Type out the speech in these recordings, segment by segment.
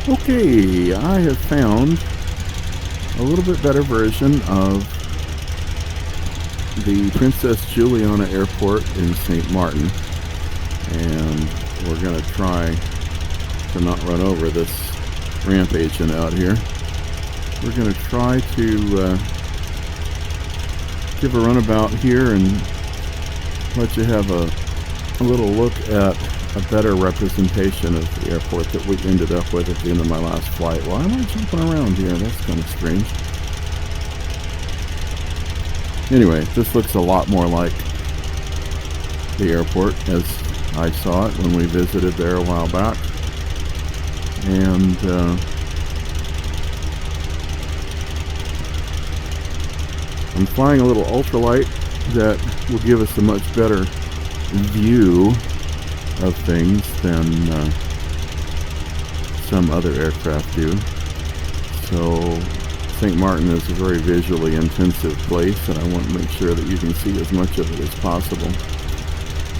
Okay, I have found a little bit better version of the Princess Juliana Airport in St. Maarten, and we're going to try to not run over this ramp agent out here. We're going to try to give a runabout here and let you have a little look at a better representation of the airport that we ended up with at the end of my last flight. Why am I jumping around here? That's kind of strange. Anyway, this looks a lot more like the airport as I saw it when we visited there a while back. And I'm flying a little ultralight that will give us a much better view of things than some other aircraft do. So St. Maarten is a very visually intensive place, and I want to make sure that you can see as much of it as possible.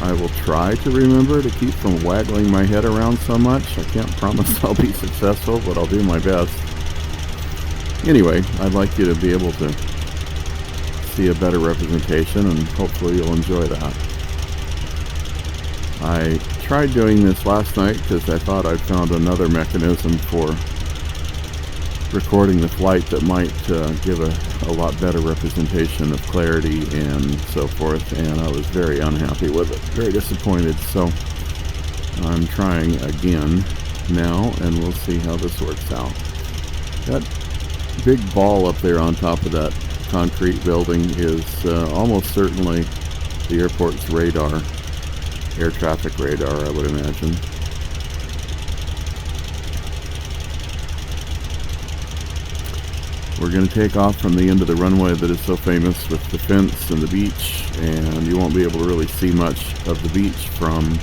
I will try to remember to keep from waggling my head around so much. I can't promise I'll be successful, but I'll do my best. Anyway, I'd like you to be able to see a better representation, and hopefully you'll enjoy that. I tried doing this last night because I thought I'd found another mechanism for recording the flight that might give a lot better representation of clarity and so forth, and I was very unhappy with it, very disappointed. So I'm trying again now, and we'll see how this works out. That big ball up there on top of that concrete building is almost certainly the airport's radar, air traffic radar, I would imagine. We're going to take off from the end of the runway that is so famous with the fence and the beach, and you won't be able to really see much of the beach from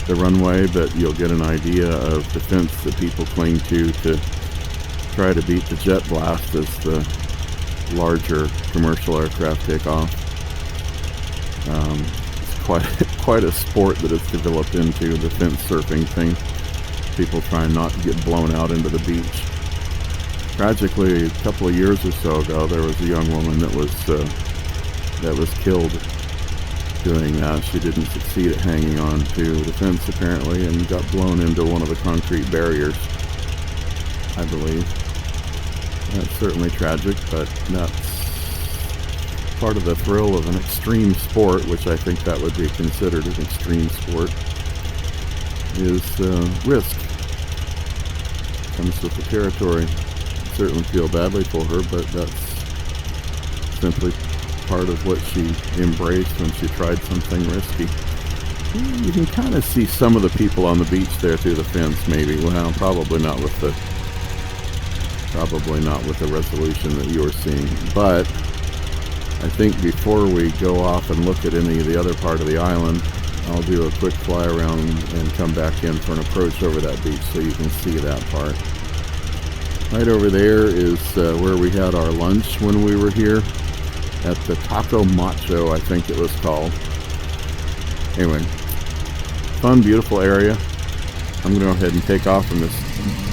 the runway, but you'll get an idea of the fence that people cling to try to beat the jet blast as the larger commercial aircraft take off. It's quite a sport that it's developed into, the fence surfing thing. People trying not to get blown out into the beach. Tragically, a couple of years or so ago, there was a young woman that was killed doing that. She didn't succeed at hanging on to the fence, apparently, and got blown into one of the concrete barriers, I believe. That's certainly tragic, but that's part of the thrill of an extreme sport, which I think that would be considered an extreme sport, is risk. Comes with the territory. Certainly feel badly for her, but that's simply part of what she embraced when she tried something risky. You can kind of see some of the people on the beach there through the fence, maybe. Well, probably not with the resolution that you're seeing. But I think before we go off and look at any of the other part of the island, I'll do a quick fly around and come back in for an approach over that beach so you can see that part. Right over there is where we had our lunch when we were here at the Taco Macho, I think it was called. Anyway, fun, beautiful area. I'm going to go ahead and take off from this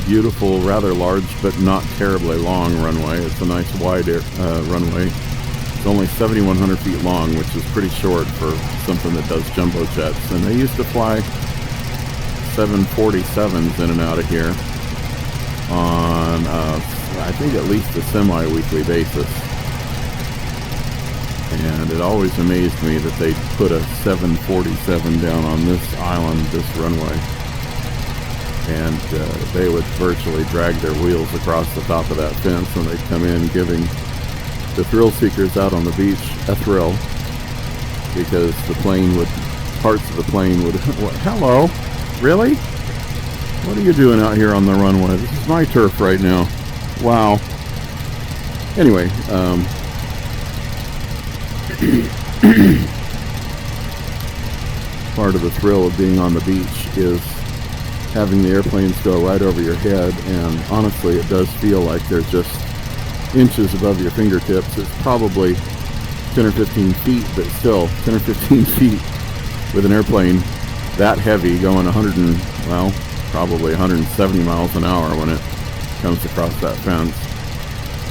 beautiful, rather large, but not terribly long runway. It's a nice wide runway. It's only 7,100 feet long, which is pretty short for something that does jumbo jets. And they used to fly 747s in and out of here on, I think, at least a semi-weekly basis. And it always amazed me that they put a 747 down on this island, this runway. And they would virtually drag their wheels across the top of that fence when they'd come in, giving the thrill seekers out on the beach a thrill, because parts of the plane would, what, hello? Really? What are you doing out here on the runway? This is my turf right now. Wow. Anyway, part of the thrill of being on the beach is having the airplanes go right over your head, and honestly, it does feel like they're just inches above your fingertips. It's probably 10 or 15 feet, but still 10 or 15 feet with an airplane that heavy going probably 170 miles an hour when it comes across that fence.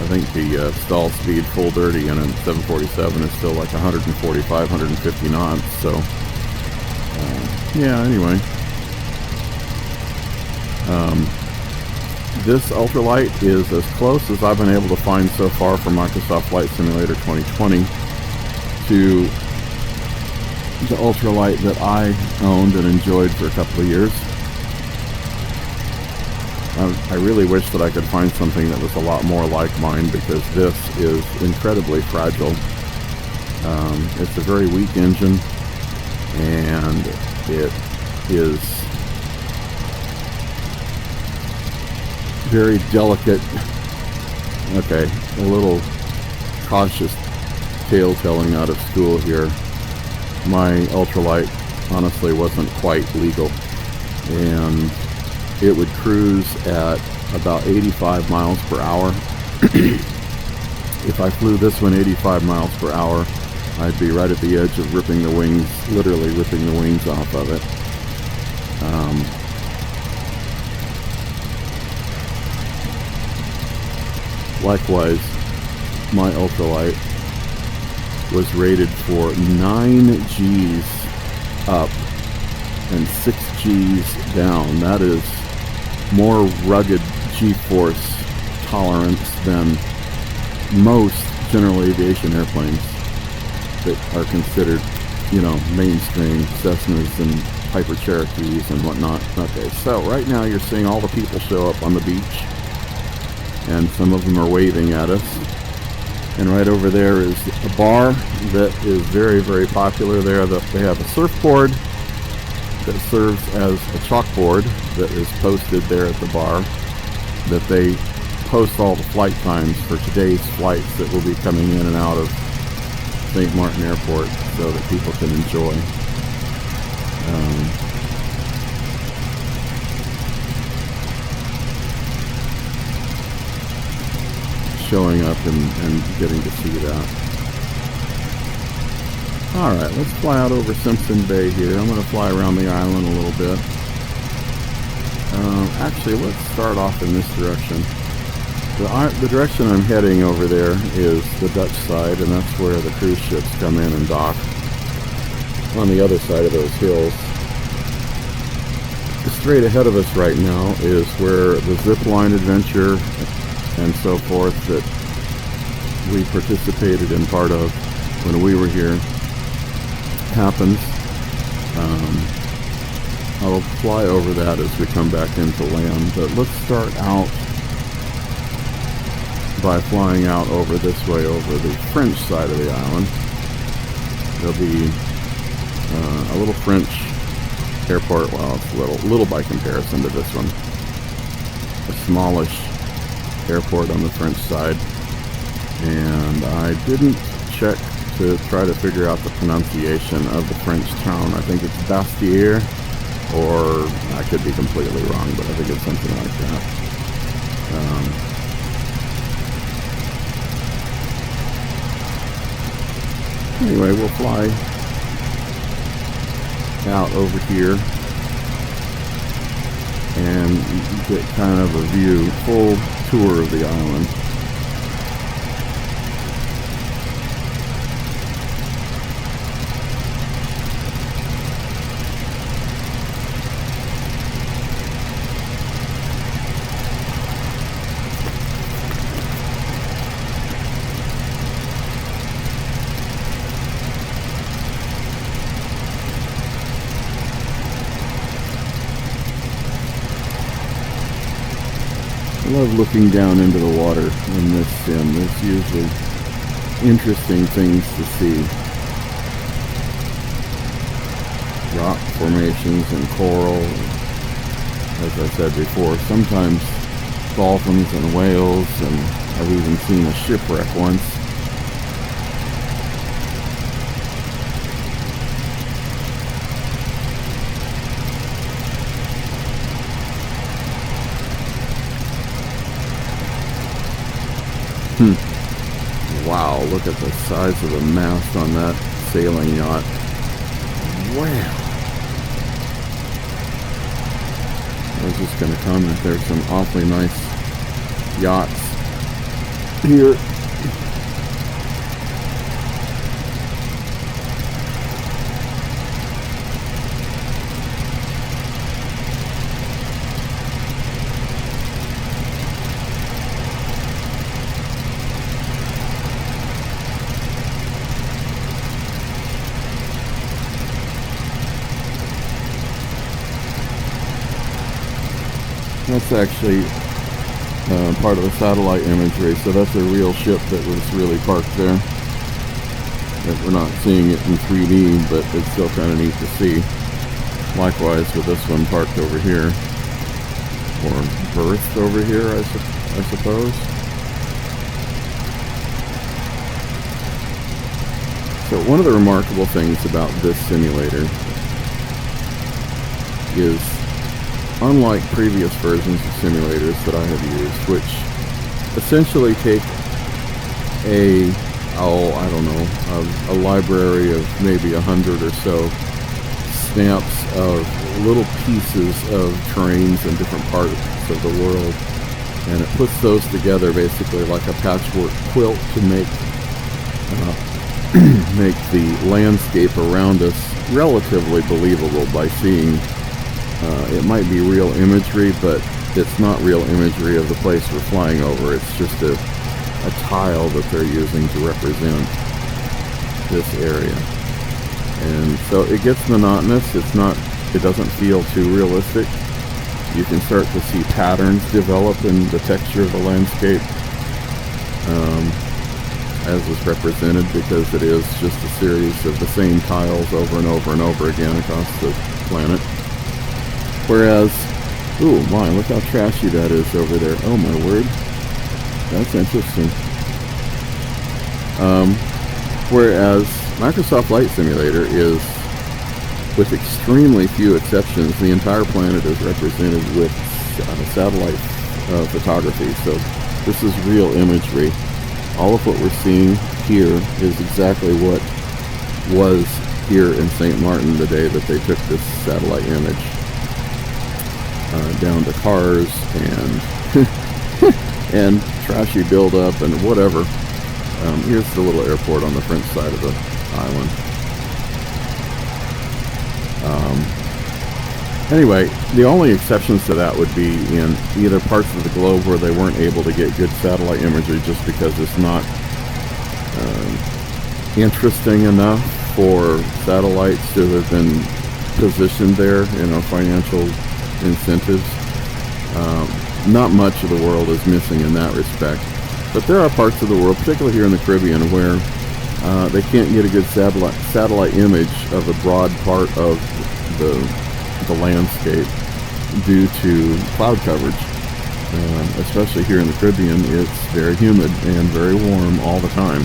I think the stall speed full dirty in a 747 is still like 145, 150 knots. So, yeah, anyway. This ultralight is as close as I've been able to find so far for Microsoft Flight Simulator 2020 to the ultralight that I owned and enjoyed for a couple of years. I really wish that I could find something that was a lot more like mine, because this is incredibly fragile. It's a very weak engine, and it is very delicate. Okay, a little cautious tale telling out of school here. My ultralight honestly wasn't quite legal, and it would cruise at about 85 miles per hour. If I flew this one 85 miles per hour, I'd be right at the edge of ripping the wings, literally ripping the wings off of it. Likewise, my ultralight was rated for 9 Gs up and 6 Gs down. That is more rugged G-force tolerance than most general aviation airplanes that are considered, you know, mainstream Cessnas and Piper Cherokees and whatnot. Okay, so right now you're seeing all the people show up on the beach, and some of them are waving at us. And right over there is a bar that is very, very popular there. They have a surfboard that serves as a chalkboard that is posted there at the bar, that they post all the flight times for today's flights that will be coming in and out of St. Maarten Airport, so that people can enjoy. Showing up and getting to see that. Alright, let's fly out over Simpson Bay here. I'm going to fly around the island a little bit. Actually, let's start off in this direction. The direction I'm heading over there is the Dutch side, and that's where the cruise ships come in and dock, on the other side of those hills. Straight ahead of us right now is where the zip line adventure and so forth that we participated in part of when we were here happens. I'll fly over that as we come back into land, but let's start out by flying out over this way, over the French side of the island. There'll be a little French airport. Well, it's little by comparison to this one. A smallish airport on the French side, and I didn't check to try to figure out the pronunciation of the French town. I think it's Bastière, or I could be completely wrong, but I think it's something like that. Anyway, we'll fly out over here and get kind of a view, full tour of the island. I love looking down into the water in this sim. There's usually interesting things to see. Rock formations and coral. As I said before, sometimes dolphins and whales, and I've even seen a shipwreck once. Wow, look at the size of the mast on that sailing yacht. Wow. I was just going to comment, there's some awfully nice yachts here. That's actually part of the satellite imagery, so that's a real ship that was really parked there. That we're not seeing it in 3D, but it's still kind of neat to see. Likewise with this one parked over here, or berthed over here, I suppose. So one of the remarkable things about this simulator is, unlike previous versions of simulators that I have used, which essentially take a library of maybe 100 or so snaps of little pieces of terrains in different parts of the world, and it puts those together basically like a patchwork quilt to make the landscape around us relatively believable by seeing it might be real imagery, but it's not real imagery of the place we're flying over. It's just a tile that they're using to represent this area. And so it gets monotonous. It doesn't feel too realistic. You can start to see patterns develop in the texture of the landscape as is represented, because it is just a series of the same tiles over and over and over again across the planet. Whereas, ooh my, look how trashy that is over there. Oh my word. That's interesting. Whereas Microsoft Flight Simulator is, with extremely few exceptions, the entire planet is represented with satellite photography. So this is real imagery. All of what we're seeing here is exactly what was here in St. Maarten the day that they took this satellite image. Down to cars and and trashy buildup and whatever. Here's the little airport on the French side of the island. Anyway, the only exceptions to that would be in either parts of the globe where they weren't able to get good satellite imagery just because it's not interesting enough for satellites to have been positioned there, financial incentives. Not much of the world is missing in that respect, but there are parts of the world, particularly here in the Caribbean, where they can't get a good satellite image of a broad part of the landscape due to cloud coverage. Especially here in the Caribbean, it's very humid and very warm all the time.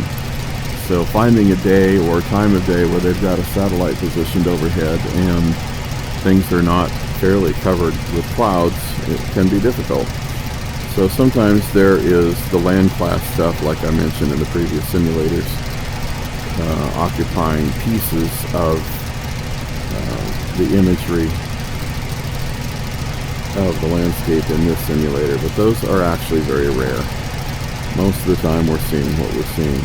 So finding a day or time of day where they've got a satellite positioned overhead and things are not fairly covered with clouds, it can be difficult. So sometimes there is the land class stuff, like I mentioned in the previous simulators, occupying pieces of the imagery of the landscape in this simulator, but those are actually very rare. Most of the time we're seeing what we're seeing.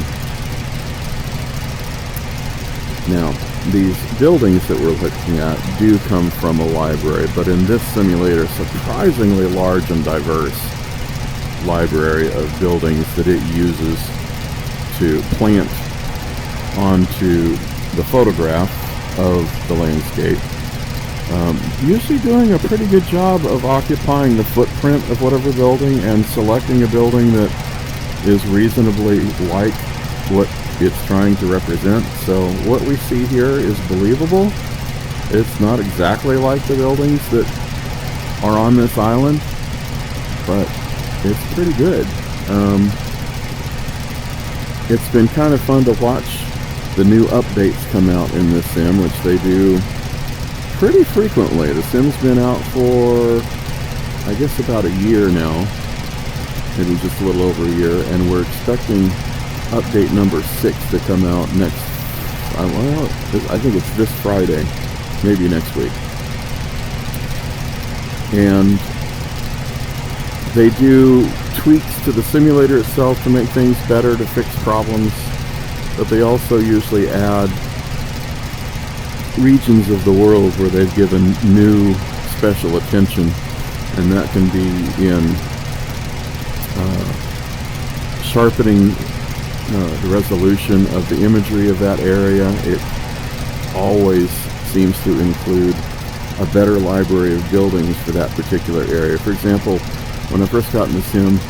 Now, these buildings that we're looking at do come from a library, but in this simulator, surprisingly large and diverse library of buildings that it uses to plant onto the photograph of the landscape. Usually doing a pretty good job of occupying the footprint of whatever building and selecting a building that is reasonably like what it's trying to represent. So what we see here is believable. It's not exactly like the buildings that are on this island, but it's pretty good. It's been kind of fun to watch the new updates come out in this sim, which they do pretty frequently. The sim's been out for, I guess, about a year now, maybe just a little over a year, and we're expecting update number 6 to come out next, I think it's this Friday, maybe next week. And they do tweaks to the simulator itself to make things better, to fix problems, but they also usually add regions of the world where they've given new special attention, and that can be in sharpening the resolution of the imagery of that area. It always seems to include a better library of buildings for that particular area. For example, when I first got in the sim,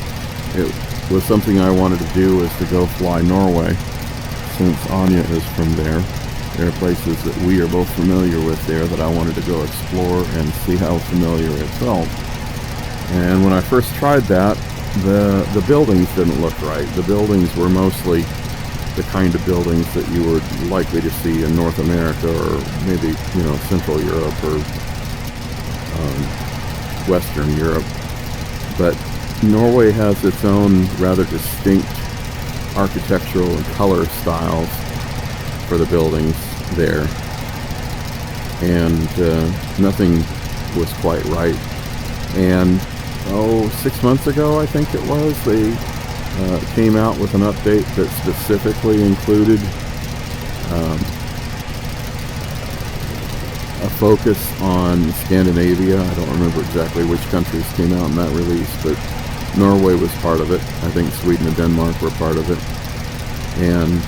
it was something I wanted to do was to go fly Norway, since Anya is from there. There are places that we are both familiar with there that I wanted to go explore and see how familiar it felt. And when I first tried that, the buildings didn't look right. The buildings were mostly the kind of buildings that you were likely to see in North America, or maybe, Central Europe or Western Europe. But Norway has its own rather distinct architectural and color styles for the buildings there, and nothing was quite right. And 6 months ago, I think it was, they came out with an update that specifically included a focus on Scandinavia. I don't remember exactly which countries came out in that release, but Norway was part of it. I think Sweden and Denmark were part of it. And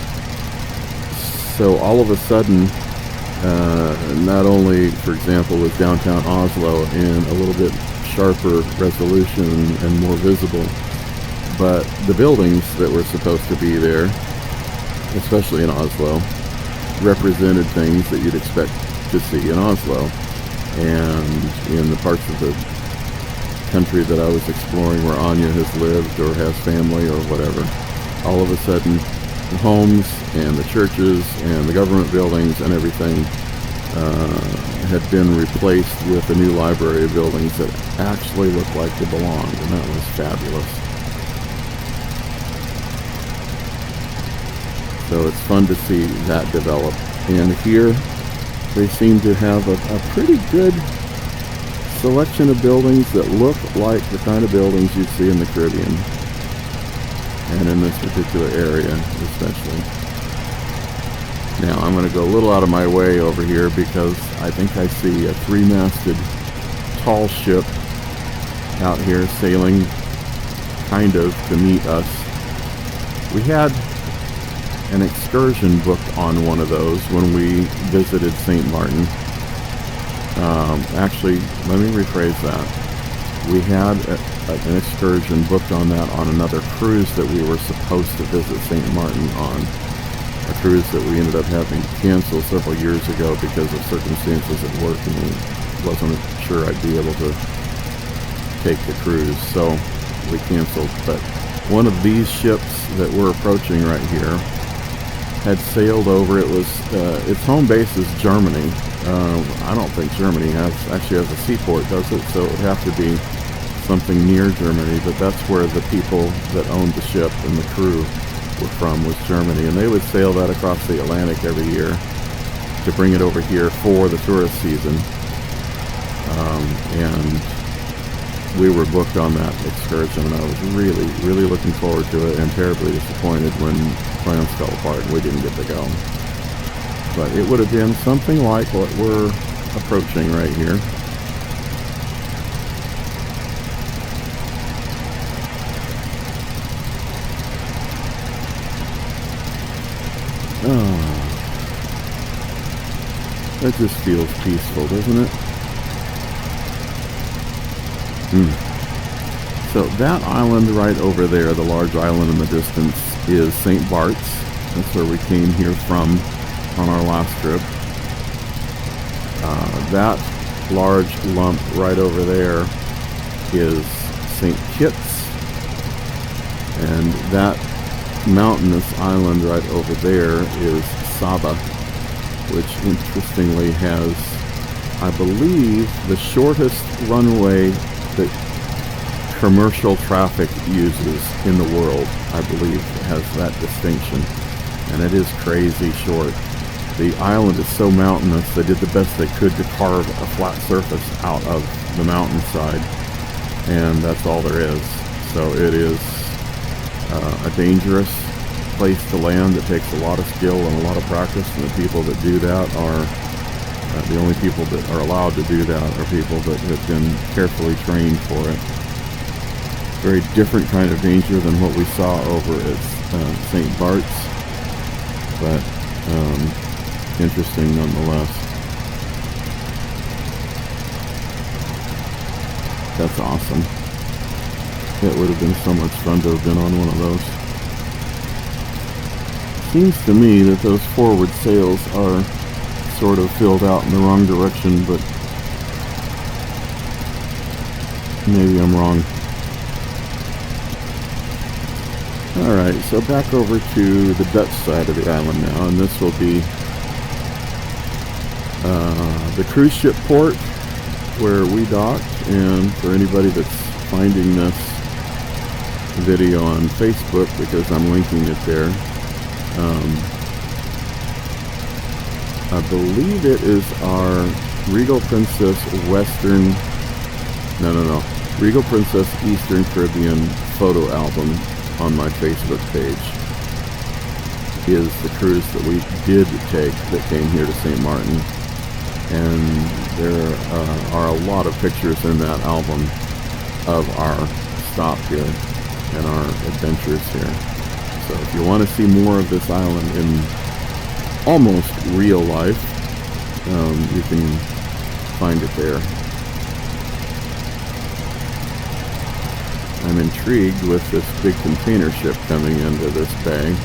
so all of a sudden, not only, for example, was downtown Oslo in a little bit sharper resolution and more visible, but the buildings that were supposed to be there, especially in Oslo, represented things that you'd expect to see in Oslo. And in the parts of the country that I was exploring where Anya has lived or has family or whatever, all of a sudden the homes and the churches and the government buildings and everything had been replaced with a new library of buildings that actually looked like they belonged, and that was fabulous. So it's fun to see that develop. And here they seem to have a pretty good selection of buildings that look like the kind of buildings you see in the Caribbean, and in this particular area especially. Now I'm going to go a little out of my way over here because I think I see a three-masted tall ship out here sailing kind of to meet us. We had an excursion booked on one of those when we visited St. Maarten. Actually, let me rephrase that. We had an excursion booked on that on another cruise that we were supposed to visit St. Maarten on. A cruise that we ended up having to cancel several years ago because of circumstances at work, and we wasn't sure I'd be able to take the cruise, so we canceled. But one of these ships that we're approaching right here had sailed over. It was its home base is Germany. I don't think Germany actually has a seaport, does it? So it would have to be something near Germany, but that's where the people that owned the ship and the crew were from, was Germany, and they would sail that across the Atlantic every year to bring it over here for the tourist season. And we were booked on that excursion, and I was really, really looking forward to it, and terribly disappointed when plans fell apart and we didn't get to go. But it would have been something like what we're approaching right here. That just feels peaceful, doesn't it? So that island right over there, the large island in the distance, is St. Barts. That's where we came here from on our last trip. That large lump right over there is St. Kitts, and that mountainous island right over there is Saba, which interestingly has, I believe, the shortest runway that commercial traffic uses in the world. I believe it has that distinction, and it is crazy short. The island is so mountainous, they did the best they could to carve a flat surface out of the mountainside, and that's all there is. So it is a dangerous place to land. It takes a lot of skill and a lot of practice, and the people that do that are the only people that are allowed to do that are people that have been carefully trained for it. Very different kind of danger than what we saw over at St. Barts, but interesting nonetheless. That's awesome. It would have been so much fun to have been on one of those. Seems to me that those forward sails are sort of filled out in the wrong direction, but maybe I'm wrong. Alright, so back over to the Dutch side of the island now, and this will be the cruise ship port where we docked. And for anybody that's finding this video on Facebook, because I'm linking it there, I believe it is our Regal Princess Regal Princess Eastern Caribbean photo album on my Facebook page is the cruise that we did take that came here to St. Maarten. And there are a lot of pictures in that album of our stop here and our adventures here. So if you want to see more of this island in almost real life, you can find it there. I'm intrigued with this big container ship coming into this bay.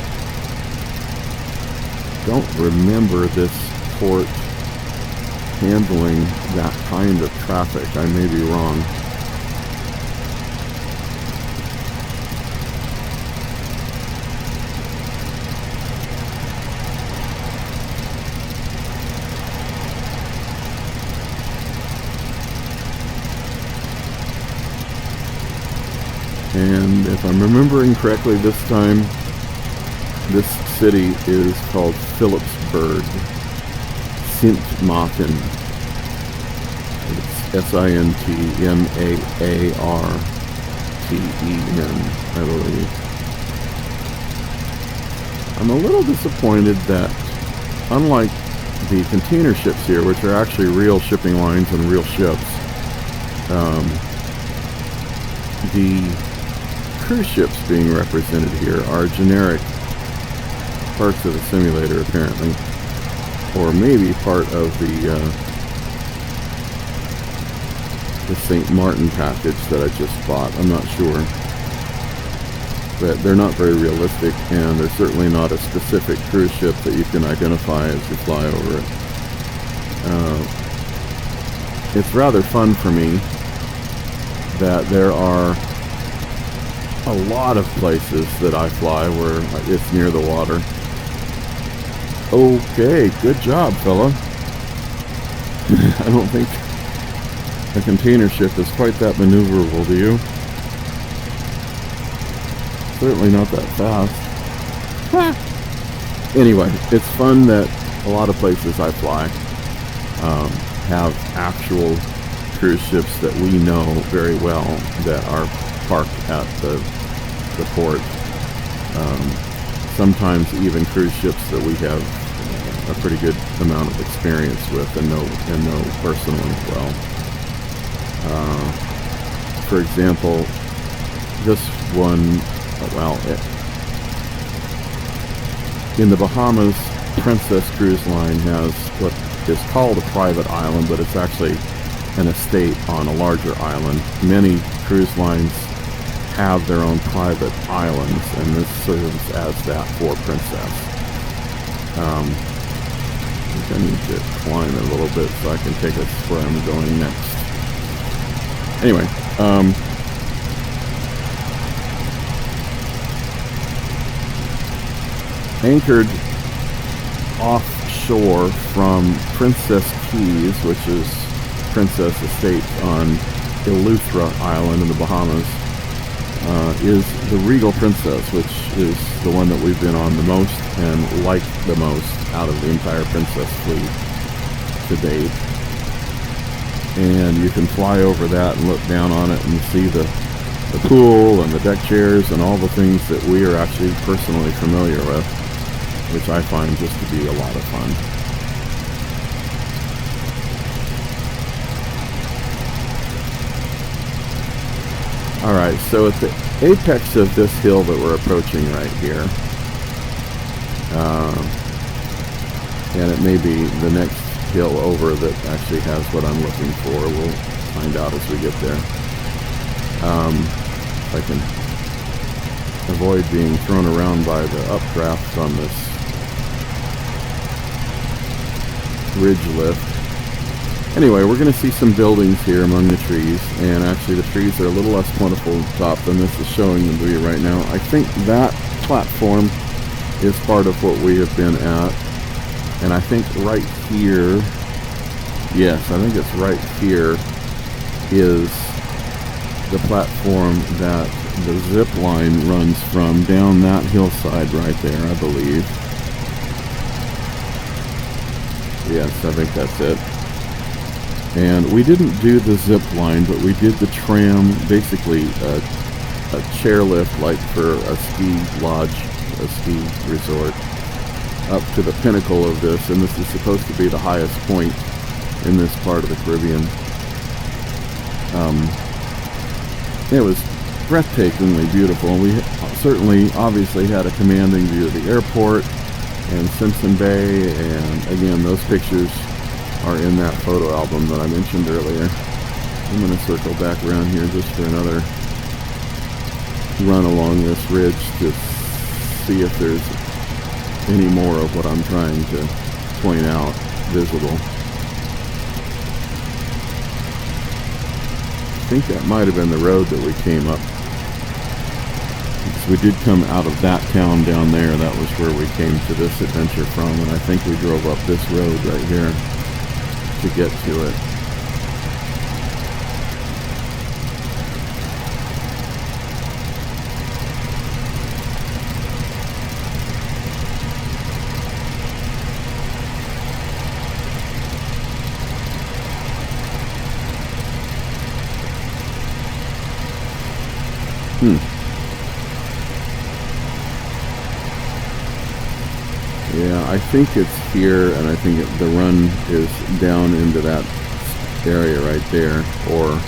Don't remember this port handling that kind of traffic. I may be wrong. And if I'm remembering correctly this time, this city is called Philipsburg. Sint Maarten. It's Sintmaarten, I believe. I'm a little disappointed that, unlike the container ships here, which are actually real shipping lines and real ships, the cruise ships being represented here are generic parts of the simulator, apparently. Or maybe part of the St. Maarten package that I just bought. I'm not sure. But they're not very realistic, and they're certainly not a specific cruise ship that you can identify as you fly over it. It's rather fun for me that there are a lot of places that I fly where it's near the water. Okay, good job, fella. I don't think a container ship is quite that maneuverable, do you? Certainly not that fast. Anyway, it's fun that a lot of places I fly have actual cruise ships that we know very well that are parked at the port. Sometimes even cruise ships that we have a pretty good amount of experience with and know personally well. For example, this one, in the Bahamas, Princess Cruise Line has what is called a private island, but it's actually an estate on a larger island. Many cruise lines have their own private islands, and this serves as that for Princess. I think I need to climb a little bit so I can take us where I'm going next. Anyway, anchored offshore from Princess Keys, which is Princess Estate on Eleuthera Island in the Bahamas. is the Regal Princess, which is the one that we've been on the most and like the most out of the entire Princess fleet to date. And you can fly over that and look down on it and see the pool and the deck chairs and all the things that we are actually personally familiar with, which I find just to be a lot of fun. Alright, so at the apex of this hill that we're approaching right here, and it may be the next hill over that actually has what I'm looking for. We'll find out as we get there. If I can avoid being thrown around by the updrafts on this ridge lift. Anyway, we're going to see some buildings here among the trees, and actually the trees are a little less plentiful at the top than this is showing them to be right now. I think that platform is part of what we have been at, and I think right here, yes, I think it's right here is the platform that the zip line runs from down that hillside right there, I believe. Yes, I think that's it. And we didn't do the zip line, but we did the tram, basically a chairlift like for a ski lodge, a ski resort, up to the pinnacle of this, and this is supposed to be the highest point in this part of the Caribbean. It was breathtakingly beautiful, and we certainly obviously had a commanding view of the airport and Simpson Bay, and again, those pictures are in that photo album that I mentioned earlier. I'm going to circle back around here just for another run along this ridge to see if there's any more of what I'm trying to point out visible. I think that might have been the road that we came up. So we did come out of that town down there. That was where we came to this adventure from, and I think we drove up this road right here to get to it. Yeah, I think it's here, and I think the run is down into that area right there, or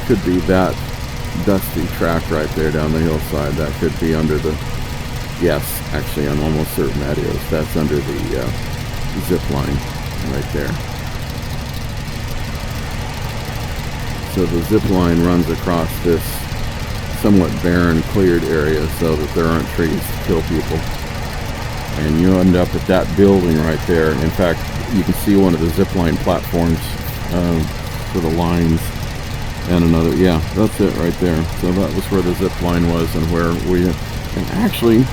could be that dusty track right there down the hillside. That could be under the, yes, actually I'm almost certain that is. That's under the zip line right there. So the zip line runs across this somewhat barren, cleared area so that there aren't trees to kill people. And you end up at that building right there. In fact, you can see one of the zip line platforms for the lines and another. Yeah, that's it right there. So that was where the zip line was and where we, and actually,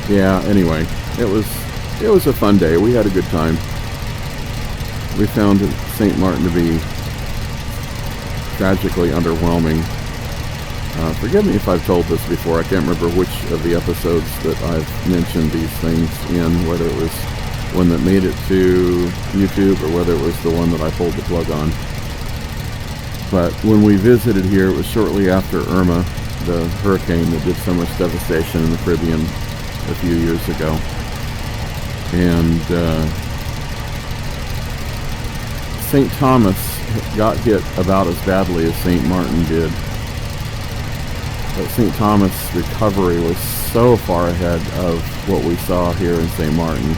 yeah, anyway, it was a fun day. We had a good time. We found St. Maarten to be tragically underwhelming. Forgive me if I've told this before. I can't remember which of the episodes that I've mentioned these things in, whether it was one that made it to YouTube or whether it was the one that I pulled the plug on. But when we visited here, it was shortly after Irma, the hurricane that did so much devastation in the Caribbean a few years ago. And St. Thomas got hit about as badly as St. Maarten did. But St. Thomas' recovery was so far ahead of what we saw here in St. Maarten.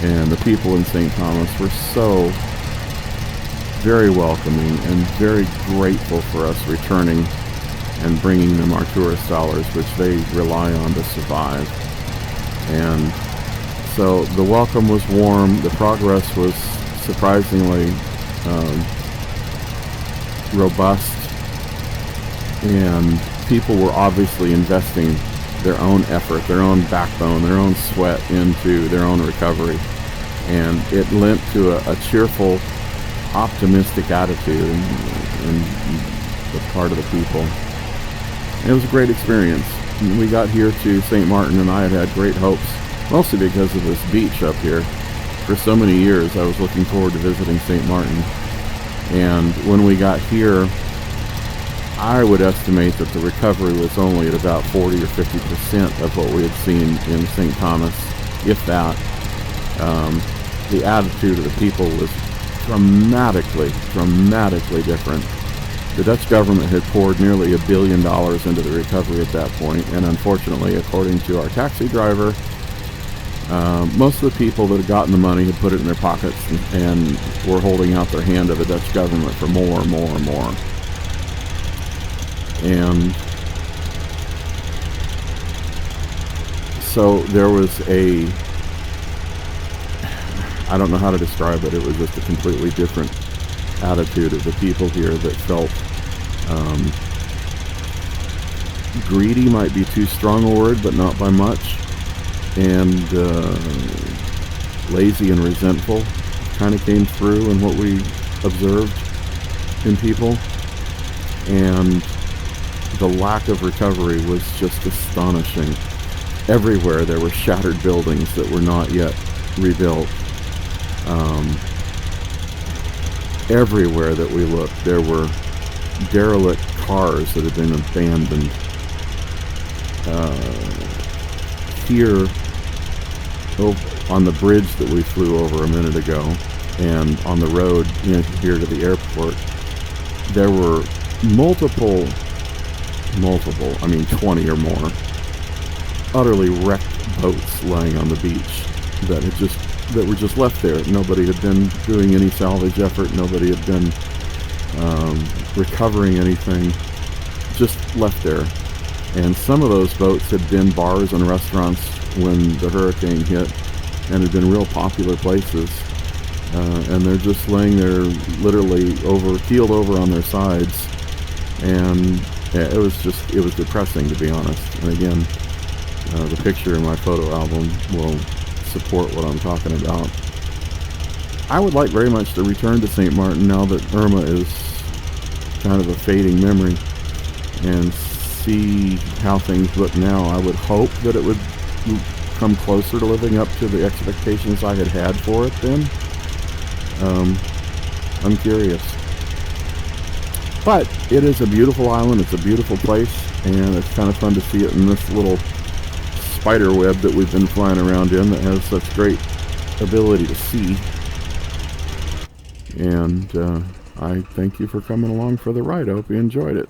And the people in St. Thomas were so very welcoming and very grateful for us returning and bringing them our tourist dollars, which they rely on to survive. And so the welcome was warm. The progress was surprisingly robust, and people were obviously investing their own effort, their own backbone, their own sweat into their own recovery, and it lent to a cheerful, optimistic attitude. and the part of the people. It was a great experience. We got here to St. Maarten, and I had great hopes, mostly because of this beach up here. For so many years, I was looking forward to visiting St. Maarten. And when we got here, I would estimate that the recovery was only at about 40 or 50% of what we had seen in St. Thomas, if that. The attitude of the people was dramatically different. The Dutch government had poured nearly $1 billion into the recovery at that point, and unfortunately, according to our taxi driver, most of the people that had gotten the money had put it in their pockets and were holding out their hand to the Dutch government for more and more and more. And so there was I don't know how to describe it. It was just a completely different attitude of the people here that felt greedy might be too strong a word, but not by much, and lazy and resentful kind of came through in what we observed in people. And the lack of recovery was just astonishing. Everywhere there were shattered buildings that were not yet rebuilt. Everywhere that we looked, there were derelict cars that had been abandoned. Here, on the bridge that we flew over a minute ago, and on the road here to the airport, there were multiple, 20 or more, utterly wrecked boats laying on the beach that were just left there. Nobody had been doing any salvage effort. Nobody had been recovering anything. Just left there. And some of those boats had been bars and restaurants when the hurricane hit, and had been real popular places. And they're just laying there, literally keeled over on their sides. And yeah, it was depressing, to be honest. And again, the picture in my photo album will support what I'm talking about. I would like very much to return to St. Maarten now that Irma is kind of a fading memory, and see how things look now. I would hope that it would come closer to living up to the expectations I had for it then. I'm curious. But it is a beautiful island, it's a beautiful place, and it's kind of fun to see it in this little spider web that we've been flying around in that has such great ability to see. And I thank you for coming along for the ride. I hope you enjoyed it.